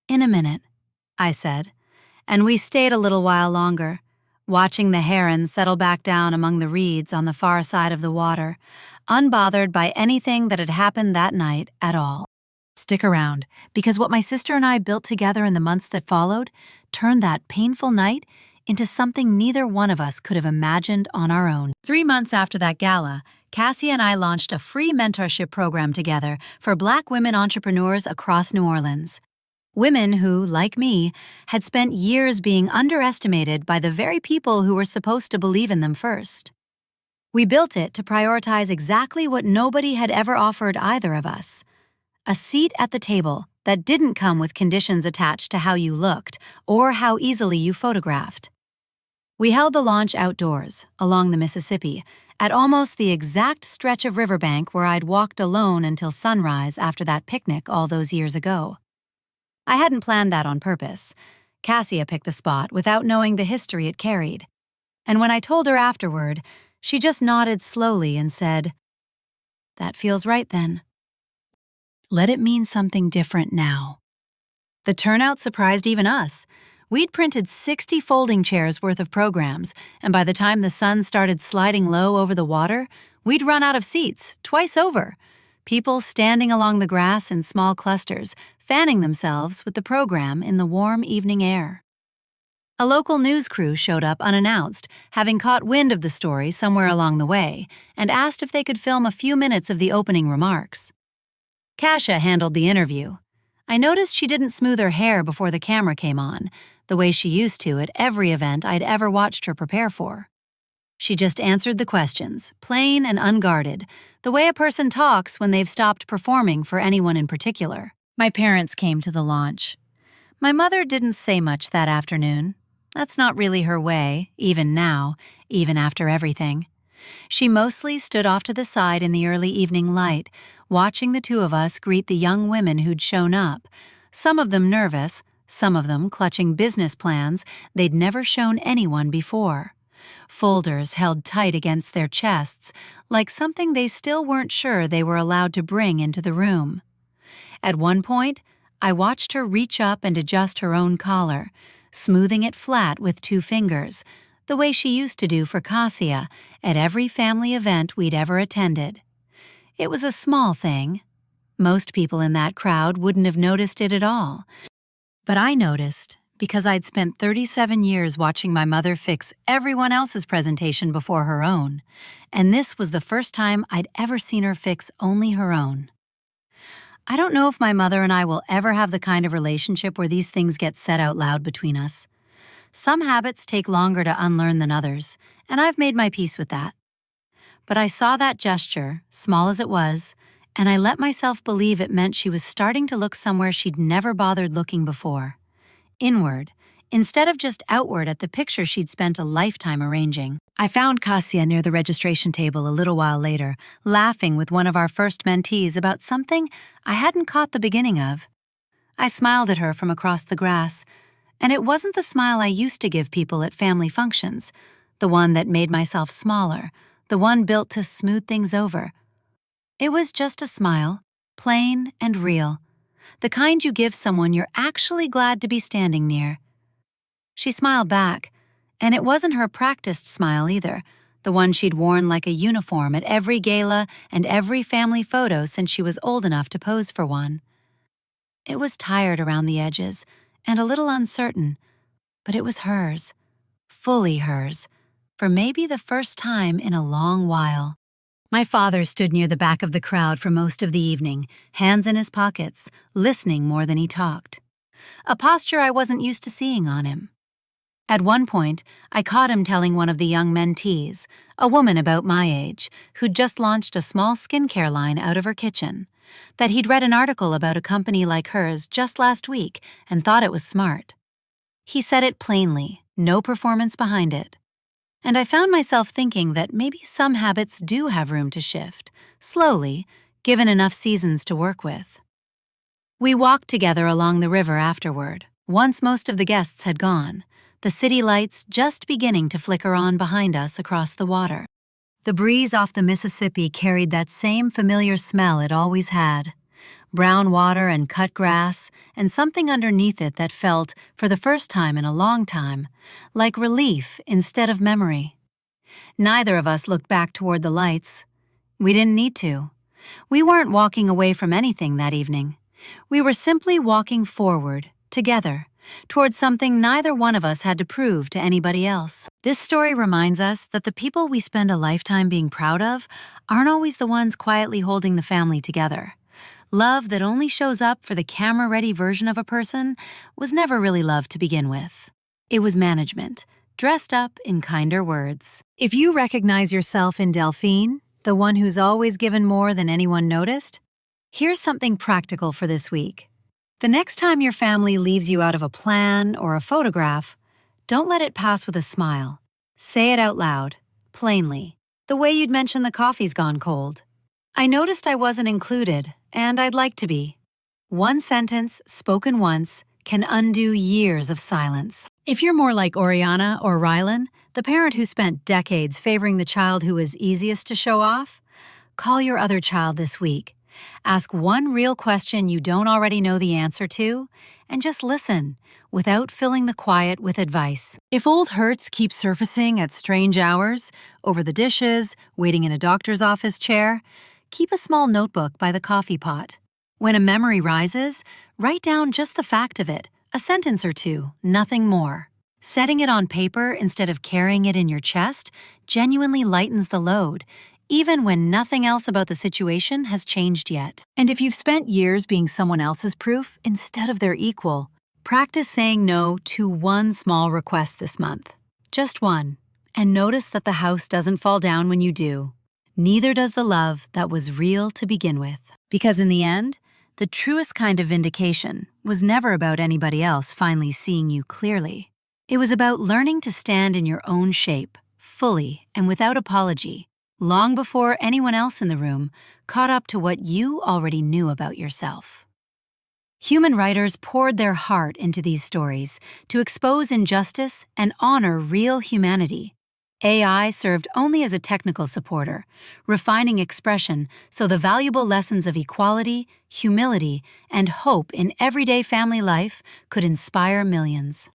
In a minute, I said, and we stayed a little while longer, watching the heron settle back down among the reeds on the far side of the water, unbothered by anything that had happened that night at all. Stick around, because what my sister and I built together in the months that followed turned that painful night into something neither one of us could have imagined on our own. 3 months after that gala, Cassia and I launched a free mentorship program together for Black women entrepreneurs across New Orleans. Women who, like me, had spent years being underestimated by the very people who were supposed to believe in them first. We built it to prioritize exactly what nobody had ever offered either of us: a seat at the table that didn't come with conditions attached to how you looked or how easily you photographed. We held the launch outdoors, along the Mississippi, at almost the exact stretch of riverbank where I'd walked alone until sunrise after that picnic all those years ago. I hadn't planned that on purpose. Cassia picked the spot without knowing the history it carried. And when I told her afterward, she just nodded slowly and said, "That feels right then. Let it mean something different now." The turnout surprised even us. We'd printed 60 folding chairs worth of programs, and by the time the sun started sliding low over the water, we'd run out of seats, twice over. People standing along the grass in small clusters, fanning themselves with the program in the warm evening air. A local news crew showed up unannounced, having caught wind of the story somewhere along the way, and asked if they could film a few minutes of the opening remarks. Cassia handled the interview. I noticed she didn't smooth her hair before the camera came on, the way she used to at every event I'd ever watched her prepare for. She just answered the questions, plain and unguarded, the way a person talks when they've stopped performing for anyone in particular. My parents came to the launch. My mother didn't say much that afternoon. That's not really her way, even now, even after everything. She mostly stood off to the side in the early evening light, watching the two of us greet the young women who'd shown up, some of them nervous, some of them clutching business plans they'd never shown anyone before. Folders held tight against their chests, like something they still weren't sure they were allowed to bring into the room. At one point, I watched her reach up and adjust her own collar, smoothing it flat with 2 fingers, the way she used to do for Cassia at every family event we'd ever attended. It was a small thing. Most people in that crowd wouldn't have noticed it at all. But I noticed, because I'd spent 37 years watching my mother fix everyone else's presentation before her own, and this was the first time I'd ever seen her fix only her own. I don't know if my mother and I will ever have the kind of relationship where these things get said out loud between us. Some habits take longer to unlearn than others, and I've made my peace with that. But I saw that gesture, small as it was, and I let myself believe it meant she was starting to look somewhere she'd never bothered looking before. Inward, instead of just outward at the picture she'd spent a lifetime arranging. I found Cassia near the registration table a little while later, laughing with one of our first mentees about something I hadn't caught the beginning of. I smiled at her from across the grass, and it wasn't the smile I used to give people at family functions, the one that made myself smaller, the one built to smooth things over. It was just a smile, plain and real, the kind you give someone you're actually glad to be standing near. She smiled back, and it wasn't her practiced smile either, the one she'd worn like a uniform at every gala and every family photo since she was old enough to pose for one. It was tired around the edges and a little uncertain, but it was hers, fully hers, for maybe the first time in a long while. My father stood near the back of the crowd for most of the evening, hands in his pockets, listening more than he talked. A posture I wasn't used to seeing on him. At one point, I caught him telling one of the young mentees, a woman about my age, who'd just launched a small skincare line out of her kitchen, that he'd read an article about a company like hers just last week and thought it was smart. He said it plainly, no performance behind it. And I found myself thinking that maybe some habits do have room to shift, slowly, given enough seasons to work with. We walked together along the river afterward, once most of the guests had gone, the city lights just beginning to flicker on behind us across the water. The breeze off the Mississippi carried that same familiar smell it always had. Brown water and cut grass, and something underneath it that felt, for the first time in a long time, like relief instead of memory. Neither of us looked back toward the lights. We didn't need to. We weren't walking away from anything that evening. We were simply walking forward, together, towards something neither one of us had to prove to anybody else. This story reminds us that the people we spend a lifetime being proud of aren't always the ones quietly holding the family together. Love that only shows up for the camera-ready version of a person was never really love to begin with. It was management, dressed up in kinder words. If you recognize yourself in Delphine, the one who's always given more than anyone noticed, here's something practical for this week. The next time your family leaves you out of a plan or a photograph, don't let it pass with a smile. Say it out loud, plainly, the way you'd mention the coffee's gone cold. I noticed I wasn't included, and I'd like to be. One sentence, spoken once, can undo years of silence. If you're more like Oriana or Rylan, the parent who spent decades favoring the child who was easiest to show off, call your other child this week. Ask one real question you don't already know the answer to, and just listen, without filling the quiet with advice. If old hurts keep surfacing at strange hours, over the dishes, waiting in a doctor's office chair, keep a small notebook by the coffee pot. When a memory rises, write down just the fact of it, a sentence or two, nothing more. Setting it on paper instead of carrying it in your chest genuinely lightens the load, even when nothing else about the situation has changed yet. And if you've spent years being someone else's proof instead of their equal, practice saying no to one small request this month. Just one. And notice that the house doesn't fall down when you do. Neither does the love that was real to begin with. Because in the end, the truest kind of vindication was never about anybody else finally seeing you clearly. It was about learning to stand in your own shape, fully and without apology, long before anyone else in the room caught up to what you already knew about yourself. Human writers poured their heart into these stories to expose injustice and honor real humanity. AI served only as a technical supporter, refining expression so the valuable lessons of equality, humility, and hope in everyday family life could inspire millions.